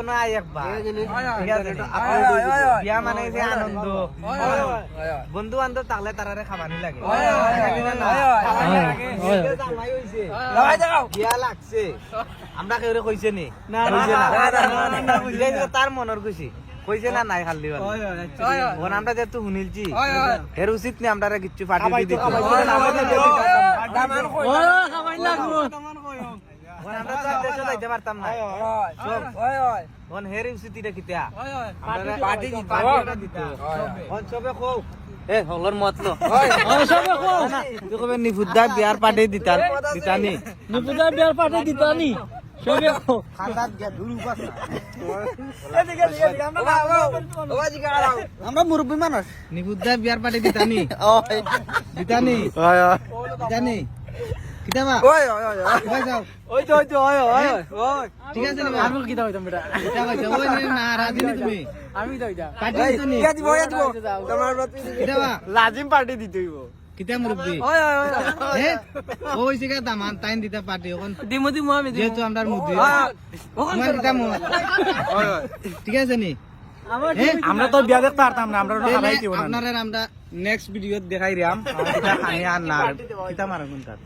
জীবনে আই একবার ঠিক আছে বিয়া মানে যে আনন্দ বন্ধু বান্ধব থাকলে তারারে খাবানি লাগে বিয়া লাগছে আমরা কেউ কইছে নি তার মনের খুশি কইছে না নাই খালি আমরা যেহেতু শুনিলছি এর উচিত নি আমরা কিচ্ছু পার্টি দিচ্ছি যাইতে পারতাম না হের উচিত কিতা পার্টি সবে খো এ হলর মতলো তুই কবে নিফুদ্দা বিয়ার পার্টি দিতানি নিপুদা বিয়ার পার্টি দিতানি সবে খান্দাত গিয়া ধুরু পাস আমরা মুরব্বী মানুষ নিফুদ্দা বিয়ার পার্টি দিতানি দিতানি দিতানি কিতাবা ওই তো ঠিক আছে আমি কিতা হইতাম বেটা ওই না রাজিনি তুমি আমি তো হইতাম পার্টি দিতানি কিতাবা লাজিম পার্টি দিতে হইব কিতা মুরব্বী ওই সিগা দামান টাইম দিতা পার্টি এখন দিমু আমি যেহেতু আমরা মুদি তোমার দিতা মু ঠিক আছে নি আমরা তো বিয়া দেখতে পারতাম না আমরা খাবাই দিব না আপনারা আমরা নেক্সট ভিডিও দেখাই রাম কিতা খানি আর না কিতা মারা কোন কাজ